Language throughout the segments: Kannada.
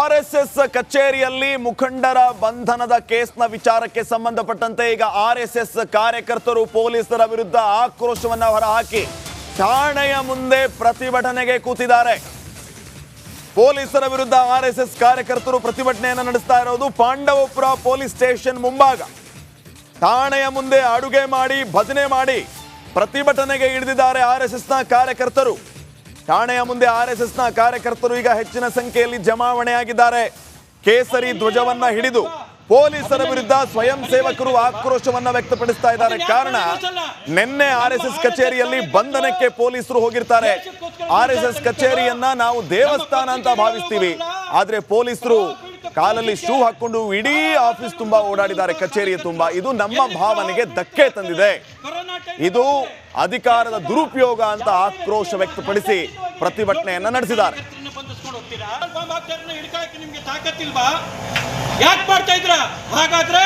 ಆರ್ಎಸ್ಎಸ್ ಕಚೇರಿಯಲ್ಲಿ ಮುಖಂಡರ ಬಂಧನದ ಕೇಸ್ನ ವಿಚಾರಕ್ಕೆ ಸಂಬಂಧಪಟ್ಟಂತೆ ಈಗ ಆರ್ಎಸ್ಎಸ್ ಕಾರ್ಯಕರ್ತರು ಪೊಲೀಸರ ವಿರುದ್ಧ ಆಕ್ರೋಶವನ್ನ ಹೊರಹಾಕಿ ಠಾಣೆಯ ಮುಂದೆ ಪ್ರತಿಭಟನೆಗೆ ಕೂತಿದ್ದಾರೆ. ಪೊಲೀಸರ ವಿರುದ್ಧ ಆರ್ಎಸ್ಎಸ್ ಕಾರ್ಯಕರ್ತರು ಪ್ರತಿಭಟನೆಯನ್ನು ನಡೆಸ್ತಾ ಇರೋದು ಪಾಂಡವಪುರ ಪೊಲೀಸ್ ಸ್ಟೇಷನ್ ಮುಂಭಾಗ. ಠಾಣೆಯ ಮುಂದೆ ಅಡುಗೆ ಮಾಡಿ ಭಜನೆ ಮಾಡಿ ಪ್ರತಿಭಟನೆಗೆ ಇಳಿದಿದ್ದಾರೆ ಆರ್ಎಸ್ಎಸ್ನ ಕಾರ್ಯಕರ್ತರು. ಠಾಣೆಯ ಮುಂದೆ ಆರ್ಎಸ್ಎಸ್ನ ಕಾರ್ಯಕರ್ತರು ಈಗ ಹೆಚ್ಚಿನ ಸಂಖ್ಯೆಯಲ್ಲಿ ಜಮಾವಣೆಯಾಗಿದ್ದಾರೆ. ಕೇಸರಿ ಧ್ವಜವನ್ನ ಹಿಡಿದು ಪೊಲೀಸರ ವಿರುದ್ಧ ಸ್ವಯಂ ಸೇವಕರು ಆಕ್ರೋಶವನ್ನ ವ್ಯಕ್ತಪಡಿಸ್ತಾ ಇದ್ದಾರೆ. ಕಾರಣ ನಿನ್ನೆ ಆರ್ಎಸ್ಎಸ್ ಕಚೇರಿಯಲ್ಲಿ ಬಂಧನಕ್ಕೆ ಪೊಲೀಸರು ಹೋಗಿರ್ತಾರೆ. ಆರ್ಎಸ್ಎಸ್ ಕಚೇರಿಯನ್ನ ನಾವು ದೇವಸ್ಥಾನ ಅಂತ ಭಾವಿಸ್ತೀವಿ, ಆದ್ರೆ ಪೊಲೀಸರು ಕಾಲಲ್ಲಿ ಶೂ ಹಾಕೊಂಡು ಇಡೀ ಆಫೀಸ್ ತುಂಬಾ ಓಡಾಡಿದ್ದಾರೆ, ಕಚೇರಿಯ ತುಂಬಾ. ಇದು ನಮ್ಮ ಭಾವನೆಗೆ ಧಕ್ಕೆ ತಂದಿದೆ, ಇದು ಅಧಿಕಾರದ ದುರುಪಯೋಗ ಅಂತ ಆಕ್ರೋಶ ವ್ಯಕ್ತಪಡಿಸಿ ಪ್ರತಿಭಟನೆಯನ್ನ ನಡೆಸಿದ್ದಾರೆ. ಯಾಕೆ ಮಾಡ್ತಾ ಇದ್ರ? ಹಾಗಾದ್ರೆ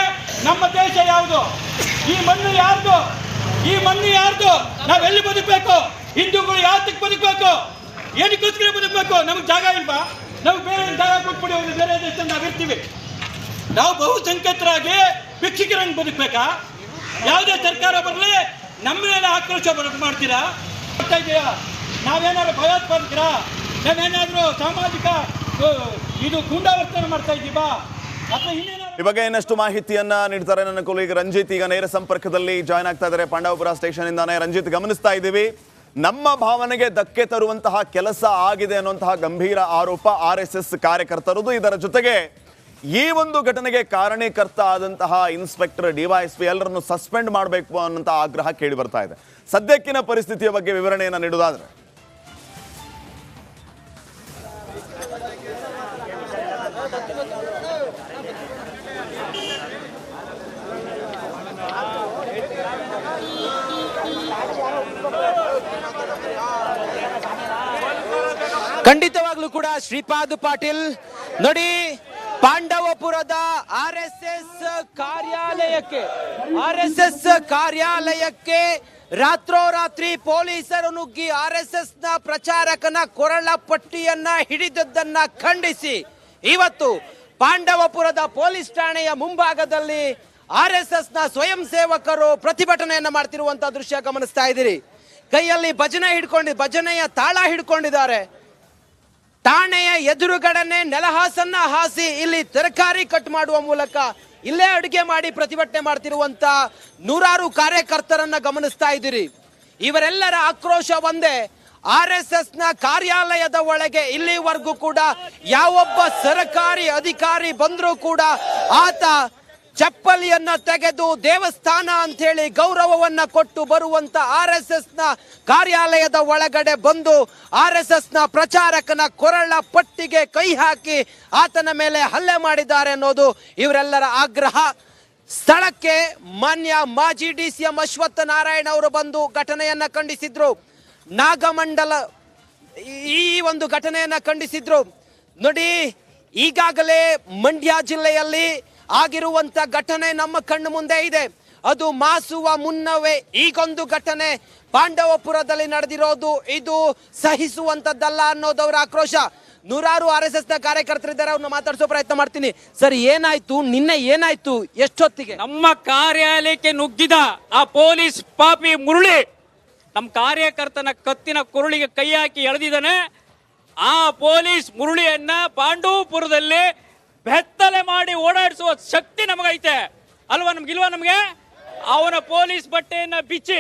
ನಮ್ಮ ದೇಶ ಯಾವುದು? ಈ ಮಣ್ಣು ಯಾರ್ದು? ಈ ಮಣ್ಣು ಯಾರ್ದು? ನಾವೆಲ್ಲಿ ಬದುಕಬೇಕು? ಹಿಂದೂಗಳು ಯಾತಕ್ಕೆ ಬದುಕಬೇಕು? ಏನಕ್ಕೋಸ್ಕರ ಬದುಕಬೇಕು? ನಮ್ಗೆ ಜಾಗ ಇಲ್ವಾ? ನಮ್ಗೆ ಬೇರೆ ಜಾಗ ಕೊಟ್ಬಿಡಿ, ಒಂದು ಬೇರೆ ದೇಶದಲ್ಲಿ ನಾವಿರ್ತೀವಿ. ನಾವು ಬಹುಸಂಖ್ಯಾತರಾಗಿ ಭಿಕ್ಷುಕರಂಗೆ ಬದುಕಬೇಕಾ? ಯಾವುದೇ ಸರ್ಕಾರ ಬರಲಿ ನಮ್ಮ ಮೇಲೆ ಆಕ್ರೋಶ ಮಾಡ್ತೀರಾ? ನಾವೇನಾದ್ರು ಭಯೋತ್ಪಾದಕರ? ನಾವೇನಾದ್ರೂ ಸಾಮಾಜಿಕ ಇದು ಗೂಂಡಾವರ್ತನೆ ಮಾಡ್ತಾ ಇದ್ದೀವಾ? ಈ ಬಗ್ಗೆ ಇನ್ನಷ್ಟು ಮಾಹಿತಿಯನ್ನ ನೀಡ್ತಾರೆ ನನ್ನ ಕೊಲೀಗ ರಂಜಿತ್. ಈಗ ನೇರ ಸಂಪರ್ಕದಲ್ಲಿ ಜಾಯ್ನ್ ಆಗ್ತಾ ಇದ್ದಾರೆ ಪಾಂಡವಪುರ ಸ್ಟೇಷನ್ ಇಂದಾನೆ. ರಂಜಿತ್, ಗಮನಿಸ್ತಾ ಇದ್ದೀವಿ, ನಮ್ಮ ಭಾವನೆಗೆ ಧಕ್ಕೆ ತರುವಂತಹ ಕೆಲಸ ಆಗಿದೆ ಅನ್ನುವಂತಹ ಗಂಭೀರ ಆರೋಪ ಆರ್ಎಸ್ಎಸ್ ಕಾರ್ಯಕರ್ತರದು. ಇದರ ಜೊತೆಗೆ ಈ ಒಂದು ಘಟನೆಗೆ ಕಾರಣೀಕರ್ತ ಆದಂತಹ ಇನ್ಸ್ಪೆಕ್ಟರ್, ಡಿವೈಎಸ್ಪಿ ಎಲ್ಲರನ್ನು ಸಸ್ಪೆಂಡ್ ಮಾಡಬೇಕು ಅನ್ನುವಂತಹ ಆಗ್ರಹ ಕೇಳಿ ಬರ್ತಾ ಇದೆ. ಸದ್ಯಕ್ಕಿನ ಪರಿಸ್ಥಿತಿಯ ಬಗ್ಗೆ ವಿವರಣೆಯನ್ನು ನೀಡುವುದಾದ್ರೆ ಖಂಡಿತವಾಗ್ಲೂ ಕೂಡ ಶ್ರೀಪಾದ್ ಪಾಟೀಲ್ ನೋಡಿ, ಪಾಂಡವಪುರದ ಆರ್ಎಸ್ಎಸ್ ಕಾರ್ಯಾಲಯಕ್ಕೆ ರಾತ್ರೋರಾತ್ರಿ ಪೊಲೀಸರು ನುಗ್ಗಿ ಆರ್ಎಸ್ಎಸ್ ನ ಪ್ರಚಾರಕನ ಕೊರಳ ಪಟ್ಟಿಯನ್ನ ಹಿಡಿದದ್ದನ್ನ ಖಂಡಿಸಿ ಇವತ್ತು ಪಾಂಡವಪುರದ ಪೊಲೀಸ್ ಠಾಣೆಯ ಮುಂಭಾಗದಲ್ಲಿ ಆರ್ಎಸ್ಎಸ್ ನ ಸ್ವಯಂ ಸೇವಕರು ಪ್ರತಿಭಟನೆಯನ್ನ ಮಾಡ್ತಿರುವಂತಹ ದೃಶ್ಯ ಗಮನಿಸ್ತಾ ಇದ್ದೀರಿ. ಕೈಯಲ್ಲಿ ಭಜನೆಯ ತಾಳ ಹಿಡ್ಕೊಂಡಿದ್ದಾರೆ. ಠಾಣೆಯ ಎದುರುಗಡನೆ ನೆಲಹಾಸನ್ನ ಹಾಸಿ ಇಲ್ಲಿ ತರಕಾರಿ ಕಟ್ ಮಾಡುವ ಮೂಲಕ ಇಲ್ಲೇ ಅಡುಗೆ ಮಾಡಿ ಪ್ರತಿಭಟನೆ ಮಾಡ್ತಿರುವಂತ ನೂರಾರು ಕಾರ್ಯಕರ್ತರನ್ನ ಗಮನಿಸ್ತಾ ಇದ್ದೀರಿ. ಇವರೆಲ್ಲರ ಆಕ್ರೋಶ ಒಂದೇ, ಆರ್ಎಸ್ಎಸ್ ನ ಕಾರ್ಯಾಲಯದ ಒಳಗೆ ಇಲ್ಲಿವರೆಗೂ ಕೂಡ ಯಾವೊಬ್ಬ ಸರ್ಕಾರಿ ಅಧಿಕಾರಿ ಬಂದರೂ ಕೂಡ ಆತ ಚಪ್ಪಲಿಯನ್ನ ತೆಗೆದು ದೇವಸ್ಥಾನ ಅಂತ ಹೇಳಿ ಗೌರವವನ್ನ ಕೊಟ್ಟು ಬರುವಂತ ಆರ್ಎಸ್ಎಸ್ ನ ಕಾರ್ಯಾಲಯದ ಒಳಗಡೆ ಬಂದು ಆರ್ಎಸ್ಎಸ್ ನ ಪ್ರಚಾರಕನ ಕೊರಳ ಪಟ್ಟಿಗೆ ಕೈ ಹಾಕಿ ಆತನ ಮೇಲೆ ಹಲ್ಲೆ ಮಾಡಿದ್ದಾರೆ ಅನ್ನೋದು ಇವರೆಲ್ಲರ ಆಗ್ರಹ. ಸ್ಥಳಕ್ಕೆ ಮಾನ್ಯ ಮಾಜಿ ಡಿಸಿಎಂ ಅಶ್ವತ್ಥ ನಾರಾಯಣ ಅವರು ಬಂದು ಘಟನೆಯನ್ನ ಖಂಡಿಸಿದ್ರು. ನಾಗಮಂಡಲ ಈ ಒಂದು ಘಟನೆಯನ್ನ ಖಂಡಿಸಿದ್ರು. ನೋಡಿ, ಈಗಾಗಲೇ ಮಂಡ್ಯ ಜಿಲ್ಲೆಯಲ್ಲಿ ಆಗಿರುವಂತ ಘಟನೆ ನಮ್ಮ ಕಣ್ಣು ಮುಂದೆ ಇದೆ. ಅದು ಮಾಸುವ ಮುನ್ನವೇ ಈಗೊಂದು ಘಟನೆ ಪಾಂಡವಪುರದಲ್ಲಿ ನಡೆದಿರೋದು ಇದು ಸಹಿಸುವಂತದ್ದಲ್ಲ ಅನ್ನೋದವರ ಆಕ್ರೋಶ. ನೂರಾರು ಆರ್ಎಸ್ಎಸ್ ನ ಕಾರ್ಯಕರ್ತರಿದ್ದಾರೆ, ಅವ್ರನ್ನ ಮಾತಾಡಿಸೋ ಪ್ರಯತ್ನ ಮಾಡ್ತೀನಿ. ಸರ್, ಏನಾಯ್ತು ನಿನ್ನೆ? ಏನಾಯ್ತು? ಎಷ್ಟೊತ್ತಿಗೆ? ನಮ್ಮ ಕಾರ್ಯಾಲಯಕ್ಕೆ ನುಗ್ಗಿದ ಆ ಪೊಲೀಸ್ ಪಾಪಿ ಮುರುಳಿ ನಮ್ಮ ಕಾರ್ಯಕರ್ತನ ಕತ್ತಿನ ಕುರುಳಿಗೆ ಕೈ ಹಾಕಿ ಎಳೆದಿದ್ದಾನೆ. ಆ ಪೊಲೀಸ್ ಮುರುಳಿಯನ್ನ ಪಾಂಡವಪುರದಲ್ಲಿ ಬೆತ್ತಲೆ ಮಾಡಿ ಓಡಾಡಿಸುವ ಶಕ್ತಿ ನಮಗೈತೆ ಅಲ್ವಾ? ನಮ್ಗಿಲ್ವಾ? ನಮಗೆ ಅವನ ಪೊಲೀಸ್ ಬಟ್ಟೆಯನ್ನ ಬಿಚ್ಚಿ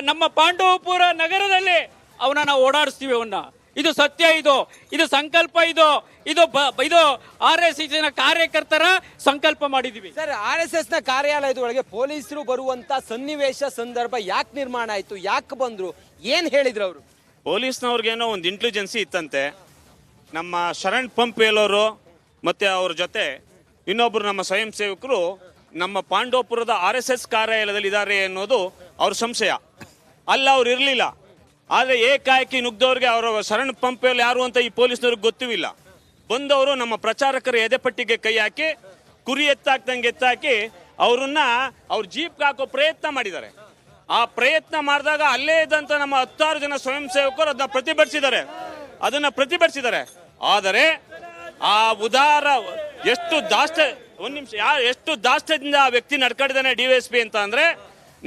ನಮ್ಮ ಪಾಂಡವಪುರ ನಗರದಲ್ಲಿ ಅವನನ್ನ ಓಡಾಡಿಸ್ತೀವಿ. ಅವನ್ನ ಇದು ಸತ್ಯ, ಇದು ಸಂಕಲ್ಪ, ಇದು ಆರ್ಎಸ್ಎಸ್ ನ ಕಾರ್ಯಕರ್ತರ ಸಂಕಲ್ಪ ಮಾಡಿದೀವಿ. ಸರ್, ಆರ್ಎಸ್ಎಸ್ ನ ಕಾರ್ಯಾಲಯದ ಒಳಗೆ ಪೊಲೀಸರು ಬರುವಂತ ಸನ್ನಿವೇಶ ಸಂದರ್ಭ ಯಾಕೆ ನಿರ್ಮಾಣ ಆಯ್ತು? ಯಾಕೆ ಬಂದ್ರು? ಏನ್ ಹೇಳಿದ್ರು ಅವರು? ಪೊಲೀಸ್ನವ್ರಿಗೇನೋ ಒಂದು ಇಂಟೆಲಿಜೆನ್ಸಿ ಇತ್ತಂತೆ. ನಮ್ಮ ಶರಣ್ ಪಂಪ್ ಹೇಳೋರು ಮತ್ತು ಅವ್ರ ಜೊತೆ ಇನ್ನೊಬ್ಬರು ನಮ್ಮ ಸ್ವಯಂ ಸೇವಕರು ನಮ್ಮ ಪಾಂಡವಪುರದ ಆರ್ಎಸ್ಎಸ್ ಕಾರ್ಯಾಲಯದಲ್ಲಿ ಇದ್ದಾರೆ ಅನ್ನೋದು ಅವ್ರ ಸಂಶಯ. ಅಲ್ಲ, ಅವ್ರು ಇರಲಿಲ್ಲ. ಆದರೆ ಏಕಾಏಕಿ ನುಗ್ದವ್ರಿಗೆ ಅವರ ಶರಣ್ ಪಂಪ್ ಯಾರು ಅಂತ ಈ ಪೊಲೀಸ್ನವ್ರಿಗೆ ಗೊತ್ತಿಲ್ಲ. ಬಂದವರು ನಮ್ಮ ಪ್ರಚಾರಕರ ಎದೆಪಟ್ಟಿಗೆ ಕೈ ಹಾಕಿ ಕುರಿ ಎತ್ತಾಕಿ ಅವ್ರನ್ನ ಅವ್ರ ಜೀಪ್ಗೆ ಹಾಕೋ ಪ್ರಯತ್ನ ಮಾಡಿದ್ದಾರೆ. ಆ ಪ್ರಯತ್ನ ಮಾಡಿದಾಗ ಅಲ್ಲೇ ಇದ್ದಂಥ ನಮ್ಮ 10 ಜನ ಸ್ವಯಂ ಸೇವಕರು ಅದನ್ನ ಪ್ರತಿಭಟಿಸಿದ್ದಾರೆ. ಆದರೆ ಆ ಉದಾರ ಎಷ್ಟು ಒಂದು ನಿಮಿಷ ಎಷ್ಟು ದಾಷ್ಟ್ಯದಿಂದ ಆ ವ್ಯಕ್ತಿ ನಡ್ಕೊಂಡಿದ್ದಾನೆ DYSP ಅಂತ ಅಂದ್ರೆ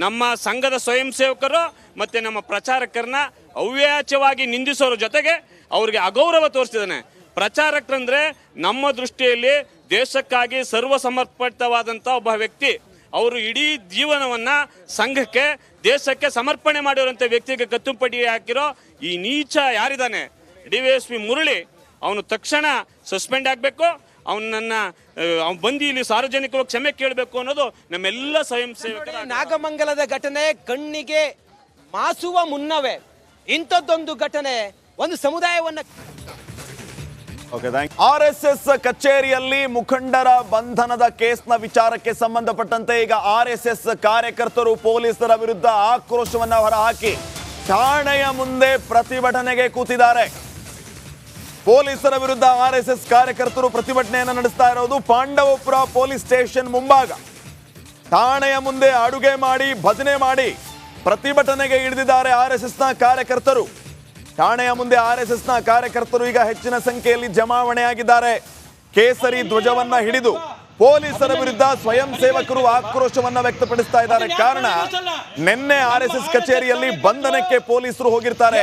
ನಮ್ಮ ಸಂಘದ ಸ್ವಯಂ ಸೇವಕರು ಮತ್ತೆ ನಮ್ಮ ಪ್ರಚಾರಕರನ್ನ ಅವ್ಯಾಚ್ಯವಾಗಿ ನಿಂದಿಸೋರ ಜೊತೆಗೆ ಅವ್ರಿಗೆ ಅಗೌರವ ತೋರಿಸಿದ್ದಾನೆ. ಪ್ರಚಾರಕರಂದ್ರೆ ನಮ್ಮ ದೃಷ್ಟಿಯಲ್ಲಿ ದೇಶಕ್ಕಾಗಿ ಸರ್ವಸಮರ್ಪಿತವಾದಂಥ ಒಬ್ಬ ವ್ಯಕ್ತಿ. ಅವರು ಇಡೀ ಜೀವನವನ್ನ ಸಂಘಕ್ಕೆ ದೇಶಕ್ಕೆ ಸಮರ್ಪಣೆ ಮಾಡಿರುವಂಥ ವ್ಯಕ್ತಿಗೆ ಕತ್ತುಪಟ್ಟಿ ಹಾಕಿರೋ ಈ ನೀಚ ಯಾರಿದ್ದಾನೆ DYSP ಮುರಳಿ, ಅವನು ತಕ್ಷಣ ಸಸ್ಪೆಂಡ್ ಆಗಬೇಕು. ಅವನನ್ನ ಬಂದು ಇಲ್ಲಿ ಸಾರ್ವಜನಿಕವಾಗಿ ಕ್ಷಮೆ ಕೇಳಬೇಕು ಅನ್ನೋದು ನಮ್ಮೆಲ್ಲ ಸ್ವಯಂ ಸೇವಕರ. ನಾಗಮಂಗಲದ ಘಟನೆ ಕಣ್ಣಿಗೆ ಮಾಸುವ ಮುನ್ನವೇ ಇಂಥದ್ದೊಂದು ಘಟನೆ ಒಂದು ಸಮುದಾಯವನ್ನ RSS ಕಚೇರಿಯಲ್ಲಿ ಮುಖಂಡರ ಬಂಧನದ ಕೇಸ್ನ ವಿಚಾರಕ್ಕೆ ಸಂಬಂಧಪಟ್ಟಂತೆ ಈಗ RSS ಕಾರ್ಯಕರ್ತರು ಪೊಲೀಸರ ವಿರುದ್ಧ ಆಕ್ರೋಶವನ್ನ ಹೊರಹಾಕಿ ಠಾಣೆಯ ಮುಂದೆ ಪ್ರತಿಭಟನೆಗೆ ಕೂತಿದ್ದಾರೆ. ಪೊಲೀಸರ ವಿರುದ್ಧ RSS ಕಾರ್ಯಕರ್ತರು ಪ್ರತಿಭಟನೆಯನ್ನು ನಡೆಸ್ತಾ ಇರೋದು ಪಾಂಡವಪುರ ಪೊಲೀಸ್ ಸ್ಟೇಷನ್ ಮುಂಭಾಗ. ಠಾಣೆಯ ಮುಂದೆ ಅಡುಗೆ ಮಾಡಿ ಭಜನೆ ಮಾಡಿ ಪ್ರತಿಭಟನೆಗೆ ಇಳಿದಿದ್ದಾರೆ RSSನ ಕಾರ್ಯಕರ್ತರು. ಠಾಣೆಯ ಮುಂದೆ RSSನ ಕಾರ್ಯಕರ್ತರು ಈಗ ಹೆಚ್ಚಿನ ಸಂಖ್ಯೆಯಲ್ಲಿ ಜಮಾವಣೆಯಾಗಿದ್ದಾರೆ. ಕೇಸರಿ ಧ್ವಜವನ್ನ ಹಿಡಿದು ಪೊಲೀಸರ ವಿರುದ್ಧ ಸ್ವಯಂ ಸೇವಕರು ಆಕ್ರೋಶವನ್ನ ವ್ಯಕ್ತಪಡಿಸ್ತಾ ಇದ್ದಾರೆ. ಕಾರಣ ನಿನ್ನೆ RSS ಕಚೇರಿಯಲ್ಲಿ ಬಂಧನಕ್ಕೆ ಪೊಲೀಸರು ಹೋಗಿರ್ತಾರೆ.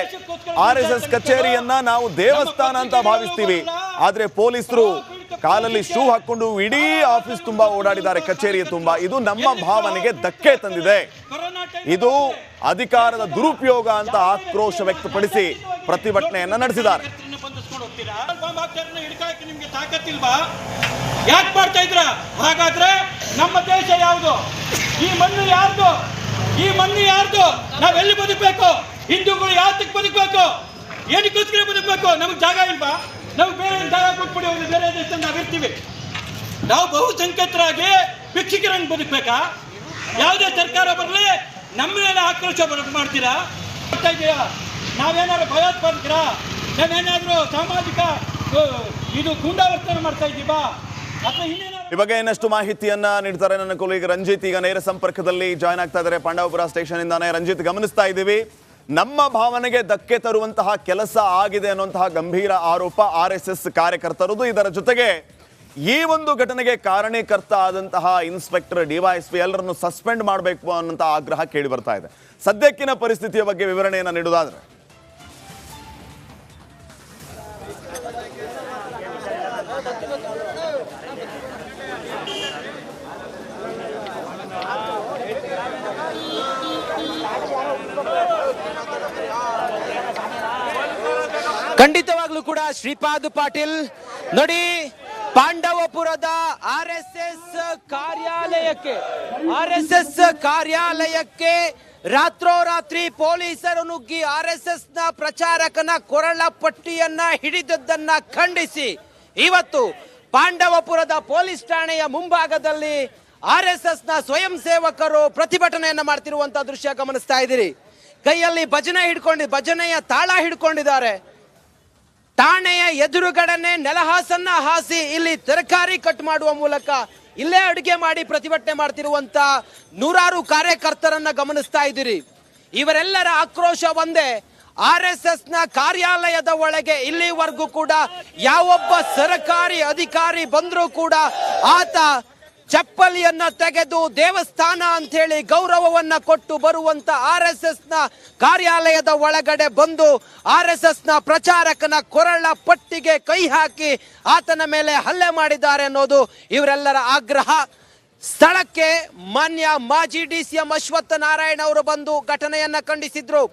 RSS ಕಚೇರಿಯನ್ನ ನಾವು ದೇವಸ್ಥಾನ ಅಂತ ಭಾವಿಸ್ತೀವಿ, ಆದ್ರೆ ಪೊಲೀಸರು ಕಾಲಲ್ಲಿ ಶೂ ಹಾಕೊಂಡು ಇಡೀ ಆಫೀಸ್ ತುಂಬಾ ಓಡಾಡಿದ್ದಾರೆ, ಕಚೇರಿಯ ತುಂಬಾ. ಇದು ನಮ್ಮ ಭಾವನೆಗೆ ಧಕ್ಕೆ ತಂದಿದೆ, ಇದು ಅಧಿಕಾರದ ದುರುಪಯೋಗ ಅಂತ ಆಕ್ರೋಶ ವ್ಯಕ್ತಪಡಿಸಿ ಪ್ರತಿಭಟನೆಯನ್ನ ನಡೆಸಿದ್ದಾರೆ. ಯಾಕೆ ಮಾಡ್ತಾ ಇದ್ರ? ಹಾಗಾದ್ರೆ ನಮ್ಮ ದೇಶ ಯಾವುದು? ಈ ಮಣ್ಣು ಯಾರ್ದು? ಈ ಮಣ್ಣು ಯಾರ್ದು? ನಾವೆಲ್ಲಿ ಬದುಕಬೇಕು? ಹಿಂದೂಗಳು ಯಾತಕ್ಕೆ ಬದುಕಬೇಕು? ಏನಕ್ಕೋಸ್ಕರ ಬದುಕಬೇಕು? ನಮ್ಗೆ ಜಾಗ ಇಲ್ವಾ? ನಮ್ಗೆ ಬೇರೆ ಜಾಗ ಕೊಟ್ಬಿಡಿ, ಬೇರೆ ದೇಶದಲ್ಲಿ ನಾವಿರ್ತೀವಿ. ನಾವು ಬಹುಸಂಖ್ಯಾತರಾಗಿ ಭಿಕ್ಷುಕರಂಗೆ ಬದುಕಬೇಕಾ? ಯಾವುದೇ ಸರ್ಕಾರ ಬರಲಿ ನಮ್ಮ ಮೇಲೆ ಆಕ್ರೋಶ ಮಾಡ್ತೀರಾ? ನಾವೇನಾದ್ರು ಭಯೋತ್ಪಾದಕರ? ನಾವೇನಾದ್ರೂ ಸಾಮಾಜಿಕ ಇದು ಗೂಂಡಾವರ್ತನೆ ಮಾಡ್ತಾ ಇದ್ದೀವಾ? ಈ ಬಗ್ಗೆ ಇನ್ನಷ್ಟು ಮಾಹಿತಿಯನ್ನ ನೀಡ್ತಾರೆ ನನ್ನ ಕೊಲೀಗ ರಂಜಿತ್. ಈಗ ನೇರ ಸಂಪರ್ಕದಲ್ಲಿ ಜಾಯ್ನ್ ಆಗ್ತಾ ಇದ್ದಾರೆ ಪಾಂಡವಪುರ ಸ್ಟೇಷನ್ ಇಂದಾನೆ. ರಂಜಿತ್, ಗಮನಿಸ್ತಾ ಇದ್ದೀವಿ, ನಮ್ಮ ಭಾವನೆಗೆ ಧಕ್ಕೆ ತರುವಂತಹ ಕೆಲಸ ಆಗಿದೆ ಅನ್ನುವಂತಹ ಗಂಭೀರ ಆರೋಪ RSS ಕಾರ್ಯಕರ್ತರದು. ಇದರ ಜೊತೆಗೆ ಈ ಒಂದು ಘಟನೆಗೆ ಕಾರಣೀಕರ್ತ ಆದಂತಹ ಇನ್ಸ್ಪೆಕ್ಟರ್ DYSP ಎಲ್ಲರನ್ನು ಸಸ್ಪೆಂಡ್ ಮಾಡಬೇಕು ಅನ್ನುವಂತಹ ಆಗ್ರಹ ಕೇಳಿ ಬರ್ತಾ ಇದೆ. ಸದ್ಯಕ್ಕಿನ ಪರಿಸ್ಥಿತಿಯ ಬಗ್ಗೆ ವಿವರಣೆಯನ್ನು ನೀಡುವುದಾದ್ರೆ ಖಂಡಿತವಾಗ್ಲೂ ಕೂಡ ಶ್ರೀಪಾದ್ ಪಾಟೀಲ್ ನೋಡಿ, ಪಾಂಡವಪುರದ RSS ಕಾರ್ಯಾಲಯಕ್ಕೆ ರಾತ್ರೋರಾತ್ರಿ ಪೊಲೀಸರು ನುಗ್ಗಿ RSSನ ಪ್ರಚಾರಕನ ಕೊರಳ ಪಟ್ಟಿಯನ್ನ ಹಿಡಿದದ್ದನ್ನ ಖಂಡಿಸಿ ಇವತ್ತು ಪಾಂಡವಪುರದ ಪೊಲೀಸ್ ಠಾಣೆಯ ಮುಂಭಾಗದಲ್ಲಿ RSSನ ಸ್ವಯಂ ಸೇವಕರು ಪ್ರತಿಭಟನೆಯನ್ನ ಮಾಡ್ತಿರುವಂತ ದೃಶ್ಯ ಗಮನಿಸ್ತಾ ಇದ್ದೀರಿ. ಕೈಯಲ್ಲಿ ಭಜನೆಯ ತಾಳ ಹಿಡ್ಕೊಂಡಿದ್ದಾರೆ. ಠಾಣೆಯ ಎದುರುಗಡೆನೆ ನೆಲಹಾಸನ್ನ ಹಾಸಿ ಇಲ್ಲಿ ತರಕಾರಿ ಕಟ್ ಮಾಡುವ ಮೂಲಕ ಇಲ್ಲೇ ಅಡುಗೆ ಮಾಡಿ ಪ್ರತಿಭಟನೆ ಮಾಡ್ತಿರುವಂತ ನೂರಾರು ಕಾರ್ಯಕರ್ತರನ್ನ ಗಮನಿಸ್ತಾ ಇದ್ದೀರಿ. ಇವರೆಲ್ಲರ ಆಕ್ರೋಶ ಒಂದೇ, RSSನ ಕಾರ್ಯಾಲಯದ ಒಳಗೆ ಇಲ್ಲಿವರೆಗೂ ಕೂಡ ಯಾವೊಬ್ಬ ಸರ್ಕಾರಿ ಅಧಿಕಾರಿ ಬಂದರೂ ಕೂಡ ಆತ ಚಪ್ಪಲಿಯನ್ನ ತೆಗೆದು ದೇವಸ್ಥಾನ ಅಂತ ಹೇಳಿ ಗೌರವವನ್ನ ಕೊಟ್ಟು ಬರುವಂತ RSSನ ಕಾರ್ಯಾಲಯದ ಒಳಗಡೆ ಬಂದು RSSನ ಪ್ರಚಾರಕನ ಕೊರಳ ಪಟ್ಟಿಗೆ ಕೈ ಹಾಕಿ ಆತನ ಮೇಲೆ ಹಲ್ಲೆ ಮಾಡಿದ್ದಾರೆ ಅನ್ನೋದು ಇವರೆಲ್ಲರ ಆಗ್ರಹ. ಸ್ಥಳಕ್ಕೆ ಮಾನ್ಯ ಮಾಜಿ DCM ಅಶ್ವತ್ಥ ನಾರಾಯಣ ಅವರು ಬಂದು ಘಟನೆಯನ್ನ ಖಂಡಿಸಿದ್ರು.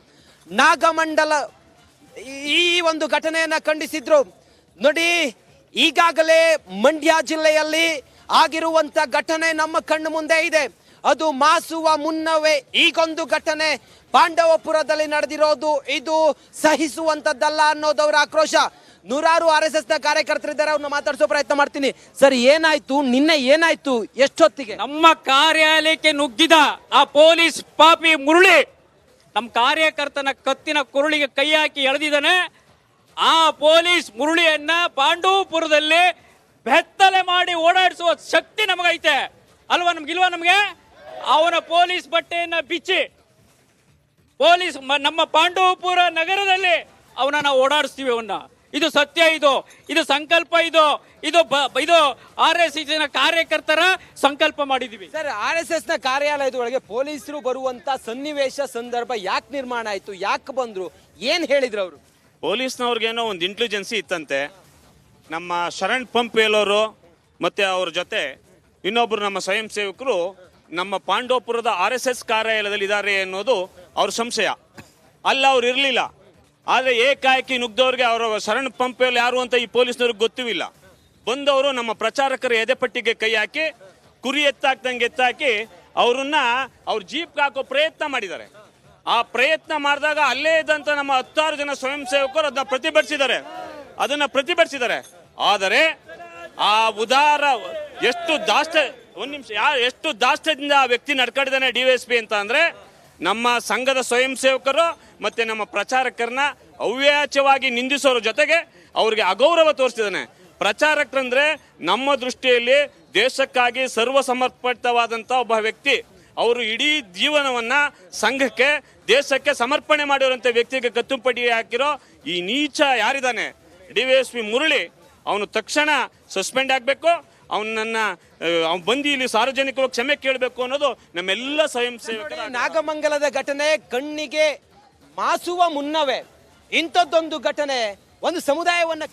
ನಾಗಮಂಡಲ ಈ ಒಂದು ಘಟನೆಯನ್ನ ಖಂಡಿಸಿದ್ರು. ನೋಡಿ, ಈಗಾಗಲೇ ಮಂಡ್ಯ ಜಿಲ್ಲೆಯಲ್ಲಿ ಆಗಿರುವಂತ ಘಟನೆ ನಮ್ಮ ಕಣ್ಣು ಮುಂದೆ ಇದೆ. ಅದು ಮಾಸುವ ಮುನ್ನವೇ ಈಗೊಂದು ಘಟನೆ ಪಾಂಡವಪುರದಲ್ಲಿ ನಡೆದಿರೋದು ಇದು ಸಹಿಸುವಂತದ್ದಲ್ಲ ಅನ್ನೋದವರ ಆಕ್ರೋಶ. ನೂರಾರು RSSನ ಕಾರ್ಯಕರ್ತರಿದ್ದಾರೆ, ಅವ್ರನ್ನ ಮಾತಾಡಿಸೋ ಪ್ರಯತ್ನ ಮಾಡ್ತೀನಿ. ಸರ್, ಏನಾಯ್ತು ನಿನ್ನೆ? ಏನಾಯ್ತು? ಎಷ್ಟೊತ್ತಿಗೆ? ನಮ್ಮ ಕಾರ್ಯಾಲಯಕ್ಕೆ ನುಗ್ಗಿದ ಆ ಪೊಲೀಸ್ ಪಾಪಿ ಮುರಳಿ ನಮ್ಮ ಕಾರ್ಯಕರ್ತನ ಕತ್ತಿನ ಕುರುಳಿಗೆ ಕೈ ಹಾಕಿ ಎಳೆದಿದ್ದಾನೆ. ಆ ಪೊಲೀಸ್ ಮುರಳಿಯನ್ನ ಪಾಂಡವಪುರದಲ್ಲಿ ಬೆತ್ತಲೆ ಮಾಡಿ ಓಡಾಡಿಸುವ ಶಕ್ತಿ ನಮಗೈತೆ ಅಲ್ವಾ? ನಮ್ಗಿಲ್ವಾ? ನಮಗೆ ಅವನ ಪೊಲೀಸ್ ಬಟ್ಟೆಯನ್ನ ಬಿಚ್ಚಿ ನಮ್ಮ ಪಾಂಡವಪುರ ನಗರದಲ್ಲಿ ಅವನನ್ನ ಓಡಾಡಿಸ್ತೀವಿ. ಅವನ್ನ ಇದು ಸತ್ಯ, ಇದು ಸಂಕಲ್ಪ, ಇದು RSS ಕಾರ್ಯಕರ್ತರ ಸಂಕಲ್ಪ ಮಾಡಿದೀವಿ. ಸರ್, RSS ನ ಕಾರ್ಯಾಲಯದ ಒಳಗೆ ಪೊಲೀಸರು ಬರುವಂತ ಸನ್ನಿವೇಶ ಸಂದರ್ಭ ಯಾಕೆ ನಿರ್ಮಾಣ ಆಯ್ತು, ಯಾಕೆ ಬಂದ್ರು, ಏನ್ ಹೇಳಿದ್ರು ಅವರು? ಪೊಲೀಸ್ನವ್ರಿಗೇನೋ ಒಂದು ಇಂಟೆಲಿಜೆನ್ಸಿ ಇತ್ತಂತೆ. ನಮ್ಮ ಶರಣ್ ಪಂಪ್ ಹೇಳೋರು ಮತ್ತೆ ಅವ್ರ ಜೊತೆ ಇನ್ನೊಬ್ರು ನಮ್ಮ ಸ್ವಯಂ ಸೇವಕರು ನಮ್ಮ ಪಾಂಡವಪುರದ RSS ಕಾರ್ಯಾಲಯದಲ್ಲಿ ಇದ್ದಾರೆ ಅನ್ನೋದು ಅವ್ರ ಸಂಶಯ. ಅಲ್ಲ, ಅವ್ರು ಇರಲಿಲ್ಲ. ಆದರೆ ಏಕಾಏಕಿ ನುಗ್ದವ್ರಿಗೆ ಅವರ ಶರಣ್ ಪಂಪ್ ಯಾರು ಅಂತ ಈ ಪೊಲೀಸ್ನವ್ರಿಗೆ ಗೊತ್ತೂ ಬಂದವರು ನಮ್ಮ ಪ್ರಚಾರಕರ ಎದೆಪಟ್ಟಿಗೆ ಕೈ ಹಾಕಿ ಕುರಿ ಎತ್ತಾಕಿ ಅವ್ರನ್ನ ಅವ್ರ ಜೀಪ್ಗೆ ಹಾಕೋ ಪ್ರಯತ್ನ ಮಾಡಿದ್ದಾರೆ. ಆ ಪ್ರಯತ್ನ ಮಾಡಿದಾಗ ಅಲ್ಲೇ ಇದ್ದಂತ ನಮ್ಮ 10 ಜನ ಸ್ವಯಂ ಸೇವಕರು ಅದನ್ನ ಪ್ರತಿಭಟಿಸಿದ್ದಾರೆ. ಆದರೆ ಆ ಉದಾರ ಎಷ್ಟು ದಾಷ್ಟ್ಯದಿಂದ ಆ ವ್ಯಕ್ತಿ ನಡ್ಕೊಂಡಿದ್ದಾನೆ DYSP ಅಂತ ಅಂದ್ರೆ, ನಮ್ಮ ಸಂಘದ ಸ್ವಯಂ ಸೇವಕರು ಮತ್ತೆ ನಮ್ಮ ಪ್ರಚಾರಕರನ್ನ ಅವ್ಯಾಚ್ಯವಾಗಿ ನಿಂದಿಸೋರ ಜೊತೆಗೆ ಅವ್ರಿಗೆ ಅಗೌರವ ತೋರಿಸಿದ್ದಾನೆ. ಪ್ರಚಾರಕರಂದ್ರೆ ನಮ್ಮ ದೃಷ್ಟಿಯಲ್ಲಿ ದೇಶಕ್ಕಾಗಿ ಸರ್ವಸಮರ್ಪಿತವಾದಂಥ ಒಬ್ಬ ವ್ಯಕ್ತಿ. ಅವರು ಇಡೀ ಜೀವನವನ್ನ ಸಂಘಕ್ಕೆ, ದೇಶಕ್ಕೆ ಸಮರ್ಪಣೆ ಮಾಡಿರುವಂಥ ವ್ಯಕ್ತಿಗೆ ಕತ್ತುಪಟ್ಟಿ ಹಾಕಿರೋ ಈ ನೀಚ ಯಾರಿದ್ದಾನೆ DYSP ಮುರಳಿ, ಅವನು ತಕ್ಷಣ ಸಸ್ಪೆಂಡ್ ಆಗಬೇಕು. ಅವನನ್ನ ಬಂದು ಇಲ್ಲಿ ಸಾರ್ವಜನಿಕವಾಗಿ ಕ್ಷಮೆ ಕೇಳಬೇಕು ಅನ್ನೋದು ನಮ್ಮೆಲ್ಲ ಸ್ವಯಂ ಸೇವಕರ. ನಾಗಮಂಗಲದ ಘಟನೆ ಕಣ್ಣಿಗೆ ಮಾಸುವ ಮುನ್ನವೇ ಇಂಥದ್ದೊಂದು ಘಟನೆ ಒಂದು ಸಮುದಾಯವನ್ನ